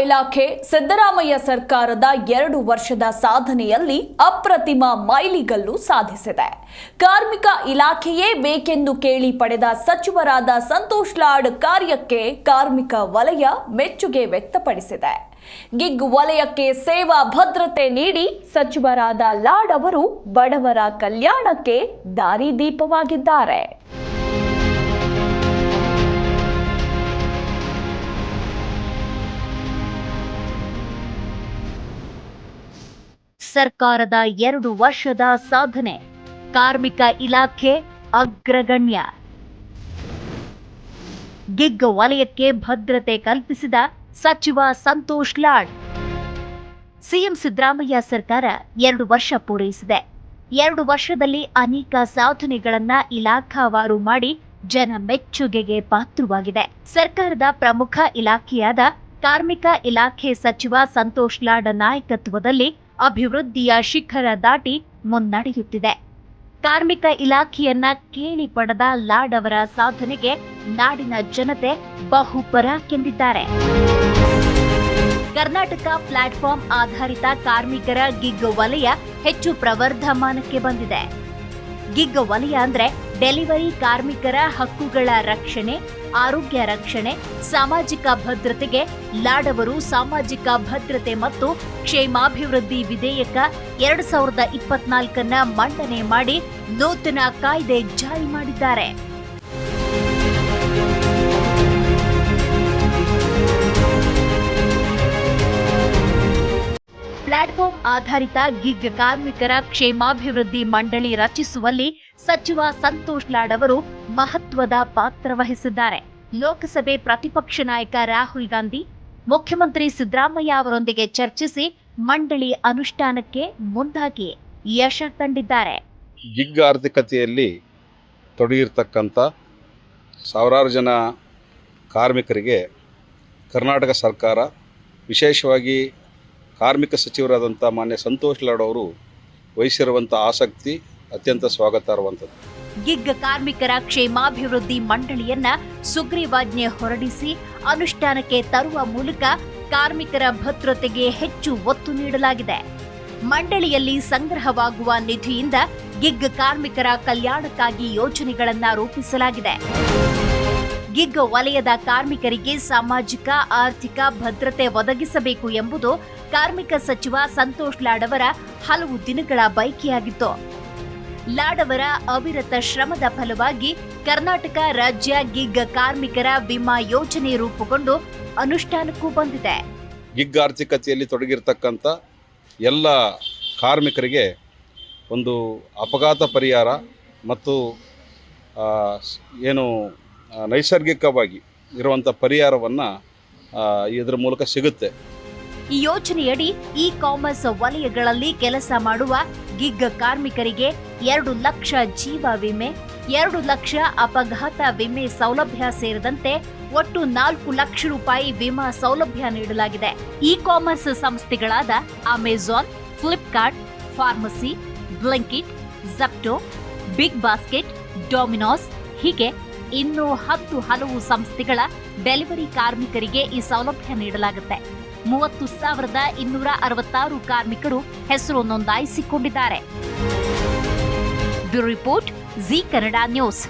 ಇಲಾಖೆ ಸಿದ್ದರಾಮಯ್ಯ ಸರ್ಕಾರದ 2 ವರ್ಷದ ಸಾಧನೆಯಲ್ಲಿ ಅಪ್ರತಿಮ ಮೈಲಿಗಲ್ಲು ಸಾಧಿಸಿದೆ. ಕಾರ್ಮಿಕ ಇಲಾಖೆಯೇ ಬೇಕೆಂದು ಕೇಳಿ ಪಡೆದ ಸಚಿವರಾದ ಸಂತೋಷ್ ಲಾಡ್ ಕಾರ್ಯಕ್ಕೆ ಕಾರ್ಮಿಕ ವಲಯ ಮೆಚ್ಚುಗೆ ವ್ಯಕ್ತಪಡಿಸಿದೆ. ಗಿಗ್ ವಲಯಕ್ಕೆ ಸೇವಾ ಭದ್ರತೆ ನೀಡಿ ಸಚಿವರಾದ ಲಾಡ್ ಅವರು ಬಡವರ ಕಲ್ಯಾಣಕ್ಕೆ ದಾರಿದೀಪವಾಗಿದ್ದಾರೆ. ಸರ್ಕಾರದ 2 ವರ್ಷದ ಸಾಧನೆ, ಕಾರ್ಮಿಕ ಇಲಾಖೆ ಅಗ್ರಗಣ್ಯ. ಗಿಗ್ ವಲಯಕ್ಕೆ ಭದ್ರತೆ ಕಲ್ಪಿಸಿದ ಸಚಿವ ಸಂತೋಷ್ ಲಾಡ್. ಸಿಎಂ ಸಿದ್ದರಾಮಯ್ಯ ಸರ್ಕಾರ 2 ವರ್ಷ ಪೂರೈಸಿದೆ. 2 ವರ್ಷದಲ್ಲಿ ಅನೇಕ ಸಾಧನೆಗಳನ್ನ ಇಲಾಖಾವಾರು ಮಾಡಿ ಜನ ಮೆಚ್ಚುಗೆಗೆ ಪಾತ್ರವಾಗಿದೆ. ಸರ್ಕಾರದ ಪ್ರಮುಖ ಇಲಾಖೆಯಾದ ಕಾರ್ಮಿಕ ಇಲಾಖೆ ಸಚಿವ ಸಂತೋಷ್ ಲಾಡ್ ನಾಯಕತ್ವದಲ್ಲಿ ಅಭಿವೃದ್ಧಿಯ ಶಿಖರ ದಾಟಿ ಮುನ್ನಡೆಯುತ್ತಿದೆ. ಕಾರ್ಮಿಕ ಇಲಾಖೆಯನ್ನ ಕೇಳಿ ಪಡೆದ ಲಾಡ್ ಅವರ ಸಾಧನೆಗೆ ನಾಡಿನ ಜನತೆ ಬಹುಪರಾಕೆಂದಿದ್ದಾರೆ. ಕರ್ನಾಟಕ ಪ್ಲಾಟ್ಫಾರ್ಮ್ ಆಧಾರಿತ ಕಾರ್ಮಿಕರ ಗಿಗ್ ವಲಯ ಹೆಚ್ಚು ಪ್ರವರ್ಧಮಾನಕ್ಕೆ ಬಂದಿದೆ. ಗಿಗ್ ವಲಯ ಅಂದ್ರೆ ಡೆಲಿವರಿ ಕಾರ್ಮಿಕರ ಹಕ್ಕುಗಳ ರಕ್ಷಣೆ, ಆರೋಗ್ಯ ರಕ್ಷಣೆ, ಸಾಮಾಜಿಕ ಭದ್ರತೆಗೆ ಲಾಡ್ ಅವರು ಸಾಮಾಜಿಕ ಭದ್ರತೆ ಮತ್ತು ಕ್ಷೇಮಾಭಿವೃದ್ಧಿ ವಿಧೇಯಕ 2024 ಮಂಡನೆ ಮಾಡಿ ನೂತನ ಕಾಯ್ದೆ ಜಾರಿ ಮಾಡಿದ್ದಾರೆ. ಪ್ಲಾಟ್ಫಾರ್ಮ್ ಆಧಾರಿತ ಗಿಗ್ ಕಾರ್ಮಿಕರ ಕ್ಷೇಮಾಭಿವೃದ್ಧಿ ಮಂಡಳಿ ರಚಿಸುವಲ್ಲಿ ಸಚಿವ ಸಂತೋಷ್ ಲಾಡ್ ಅವರು ಮಹತ್ವದ ಪಾತ್ರ ವಹಿಸಿದ್ದಾರೆ. ಲೋಕಸಭೆ ಪ್ರತಿಪಕ್ಷ ನಾಯಕ ರಾಹುಲ್ ಗಾಂಧಿ, ಮುಖ್ಯಮಂತ್ರಿ ಸಿದ್ದರಾಮಯ್ಯ ಅವರೊಂದಿಗೆ ಚರ್ಚಿಸಿ ಮಂಡಳಿ ಅನುಷ್ಠಾನಕ್ಕೆ ಮುಂದಾಗಿ ಯಶ ಕಂಡಿದ್ದಾರೆ. ಗಿಗ್ ಆರ್ಥಿಕತೆಯಲ್ಲಿ ತೊಡಗಿರ್ತಕ್ಕಂಥ ಸಾವಿರಾರು ಜನ ಕಾರ್ಮಿಕರಿಗೆ ಕರ್ನಾಟಕ ಸರ್ಕಾರ, ವಿಶೇಷವಾಗಿ ಕಾರ್ಮಿಕ ಸಚಿವರಾದಂಥ ಮಾನ್ಯ ಸಂತೋಷ್ ಲಾಡ್ ಅವರು ವಹಿಸಿರುವಂಥ ಆಸಕ್ತಿ ಅತ್ಯಂತ ಸ್ವಾಗತಾರ್ಹವಂಥದ್ದು. ಗಿಗ್ ಕಾರ್ಮಿಕರ ಕ್ಷೇಮಾಭಿವೃದ್ಧಿ ಮಂಡಳಿಯನ್ನ ಸುಗ್ರೀವಾಜ್ಞೆ ಹೊರಡಿಸಿ ಅನುಷ್ಠಾನಕ್ಕೆ ತರುವ ಮೂಲಕ ಕಾರ್ಮಿಕರ ಭದ್ರತೆಗೆ ಹೆಚ್ಚು ಒತ್ತು ನೀಡಲಾಗಿದೆ. ಮಂಡಳಿಯಲ್ಲಿ ಸಂಗ್ರಹವಾಗುವ ನಿಧಿಯಿಂದ ಗಿಗ್ ಕಾರ್ಮಿಕರ ಕಲ್ಯಾಣಕ್ಕಾಗಿ ಯೋಜನೆಗಳನ್ನ ರೂಪಿಸಲಾಗಿದೆ. ಗಿಗ್ ವಲಯದ ಕಾರ್ಮಿಕರಿಗೆ ಸಾಮಾಜಿಕ ಆರ್ಥಿಕ ಭದ್ರತೆ ಒದಗಿಸಬೇಕು ಎಂಬುದು ಕಾರ್ಮಿಕ ಸಚಿವ ಸಂತೋಷ್ ಲಾಡ್ ಅವರ ಹಲವು ದಿನಗಳ ಬಯಕೆಯಾಗಿತ್ತು. ಲಾಡ್ ಅವರ ಅವಿರತ ಶ್ರಮದ ಫಲವಾಗಿ ಕರ್ನಾಟಕ ರಾಜ್ಯ ಗಿಗ್ ಕಾರ್ಮಿಕರ ವಿಮಾ ಯೋಜನೆ ರೂಪುಗೊಂಡು ಅನುಷ್ಠಾನಕ್ಕೂ ಬಂದಿದೆ. ಗಿಗ್ ಆರ್ಥಿಕತೆಯಲ್ಲಿ ತೊಡಗಿರ್ತಕ್ಕಂಥ ಎಲ್ಲ ಕಾರ್ಮಿಕರಿಗೆ ಒಂದು ಅಪಘಾತ ಪರಿಹಾರ ಮತ್ತು ಏನು ನೈಸರ್ಗಿಕವಾಗಿ ಇರುವಂಥ ಪರಿಹಾರವನ್ನು ಇದರ ಮೂಲಕ ಸಿಗುತ್ತೆ. ಈ ಯೋಜನೆಯಡಿ ಇ ಕಾಮರ್ಸ್ ವಲಯಗಳಲ್ಲಿ ಕೆಲಸ ಮಾಡುವ ಗಿಗ್ ಕಾರ್ಮಿಕರಿಗೆ 2 ಲಕ್ಷ ಜೀವ ವಿಮೆ, 2 ಲಕ್ಷ ಅಪಘಾತ ವಿಮೆ ಸೌಲಭ್ಯ ಸೇರಿದಂತೆ ಒಟ್ಟು 4 ಲಕ್ಷ ರೂಪಾಯಿ ವಿಮಾ ಸೌಲಭ್ಯ ನೀಡಲಾಗಿದೆ. ಇ ಕಾಮರ್ಸ್ ಸಂಸ್ಥೆಗಳಾದ Amazon, Flipkart, pharmacy, Blinkit, Zepto, big basket, Domino's ಹೀಗೆ ಇನ್ನೂ 10 ಹಲವು ಸಂಸ್ಥೆಗಳ ಡೆಲಿವರಿ ಕಾರ್ಮಿಕರಿಗೆ ಈ ಸೌಲಭ್ಯ ನೀಡಲಾಗುತ್ತೆ. 30,266 ಕಾರ್ಮಿಕರು ಹೆಸರು ನೋಂದಾಯಿಸಿಕೊಂಡಿದ್ದಾರೆ. Bureau report, Zee Kannada news.